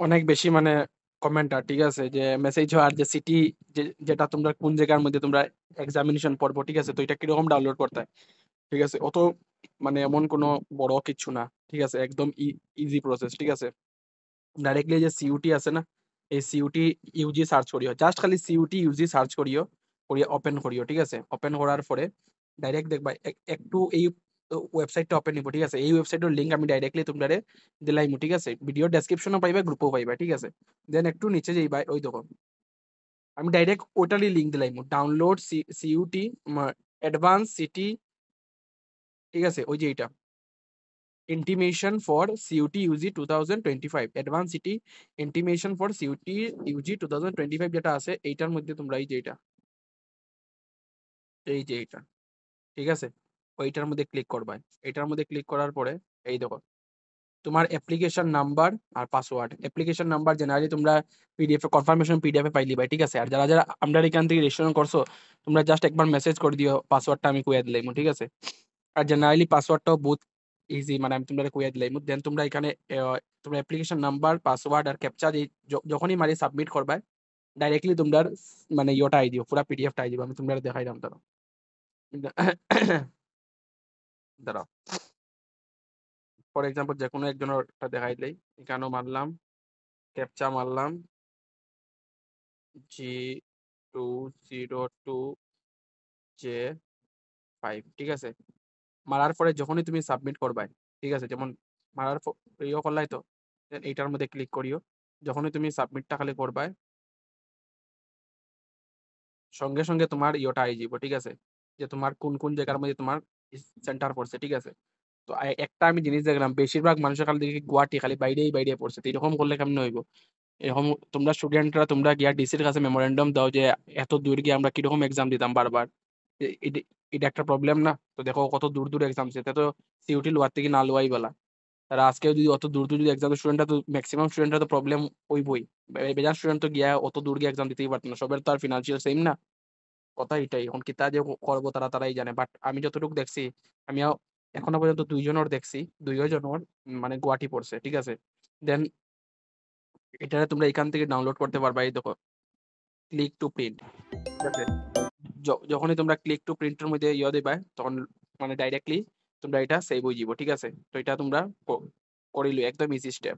অনেক বেশি মানে কমেন্টার, ঠিক আছে? যে মেসেজ হয় আর যে সিটি, যেটা তোমরা কোন জায়গার মধ্যে তোমরা এক্সামিনেশন পড়বো, ঠিক আছে? তো এটা কিরকম ডাউনলোড করতে হয়, ঠিক আছে? অত মানে এমন কোনো বড় কিছু না, ঠিক আছে? একদম ইজি প্রসেস, ঠিক আছে? ডাইরেক্টলি যে সিইউটি আছে না, এই সিইউটি ইউজি সার্চ করিও, জাস্ট খালি সিইউটি ইউজি সার্চ করিও, করিয়ে ওপেন করিও, ঠিক আছে? ওপেন করার পরে ডাইরেক্ট দেখবা একটু এই ওয়েবসাইটটা ওপেন নিব, ঠিক আছে? এই ওয়েবসাইটের লিঙ্ক আমি ডাইরেক্টলি তোমরা দিলাইমু, ঠিক আছে? ভিডিও ডেসক্রিপশনও পাইবা, গ্রুপও পাইবা, ঠিক আছে? দেন একটু নিচে যাইবা, ওই দেখো আমি ডাইরেক্ট ওটারই লিঙ্ক দিলাইমু, ডাউনলোড সিইউটি অ্যাডভান্স সিটি, ঠিক আছে? ওই যে এইটা intimation for CUT UG 2025 advance city intimation for CUET UG 2025 যেটা আছে এইটার মধ্যে তোমরা এই যে এটা, এই যে এটা, ঠিক আছে? ওইটার মধ্যে ক্লিক করবা। এটার মধ্যে ক্লিক করার পরে এই দেখো তোমার অ্যাপ্লিকেশন নাম্বার আর পাসওয়ার্ড। অ্যাপ্লিকেশন নাম্বার জেনারেলি তোমরা পিডিএফ কনফার্মেশন পিডিএফ পাইলি ভাই, ঠিক আছে? আর যারা যারা আমরা এখান থেকে রেজিস্ট্রেশন করছো তোমরা জাস্ট একবার মেসেজ করে দিও, পাসওয়ার্ডটা আমি কইয়া দিলাম, ঠিক আছে? আর জেনারেলি পাসওয়ার্ডটাও বহুত ইজি, মানে আমি তোমরা কইয়া দিলাম। দেন তোমরা এখানে তোমরা অ্যাপ্লিকেশন নাম্বার পাসওয়ার্ড আর ক্যাপচা যখনই মারি সাবমিট করবা ডাইরেক্টলি তোমরা মানে ইয়েটা আই দিও, পুরো পিডিএফটা আই দিও। আমি তোমরা দেখাইলাম, দাঁড়াও দাঁড়াও, ফর এক্সাম্পল যে কোনো একজনের দেখাই দিই। এখানেও মারলাম, ক্যাপচা মারলাম G202J5, ঠিক আছে? মারার পরে যখনই তুমি সাবমিট করবা, ঠিক আছে? যেমন মারার ইয়ে করলাই তো, then এইটার মধ্যে ক্লিক করিও। যখনই তুমি সাবমিটটা খালি করবা সঙ্গে সঙ্গে তোমার ইয়েটা আই যাব, ঠিক আছে? যে তোমার কোন কোন জায়গার মধ্যে তোমার সেন্টার পড়ছে, ঠিক আছে? তো একটা আমি জিনিস দেখলাম, বেশিরভাগ মানুষের খালি দেখি গুয়াহাটি খালি বাইরেই বাইরে পড়ছে। তো এরকম করলে কেমন হইব? এরকম তোমরা স্টুডেন্টরা তোমরা গিয়া ডিসির কাছে মেমোরেন্ডাম দাও যে এত দূর গিয়ে আমরা কিরকম এক্সাম দিতাম বারবার। এটা একটা প্রবলেম না? তো দেখো কত দূর দূর এক্সাম, সেটা তো সিউটি লোয়ার থেকে না লোয়াই বলা। তারা আজকে যদি অত দূর দূর যদি এক্সাম, স্টুডেন্টরা তো ম্যাক্সিমাম স্টুডেন্টরা তো প্রবলেম হইবই। বেজার স্টুডেন্ট তো গিয়া অত দূর গিয়ে এক্সাম দিতেই পারতো না, সবের তো আর ফিনান্সিয়াল সেম না। কথা এটাই, এখন কিতা যে করবো তারা তারাই জানে। বাট আমি যতটুকু দেখছি, আমি এখনো পর্যন্ত দুইজনের দেখছি, দুইজনের মানে গুয়াহাটি পড়ছে, ঠিক আছে? দেন এটা তোমরা এখান থেকে ডাউনলোড করতে পারবা, এই দেখো ক্লিক টু প্রিন্ট, ঠিক আছে? যখনই তোমরা ক্লিক টু প্রিন্টের মধ্যে ইয়ে দেবা তখন মানে ডাইরেক্টলি তোমরা এটা সেভ হয়ে যাব, ঠিক আছে? তো এটা তোমরা করিলো, একদম ইজি স্টেপ।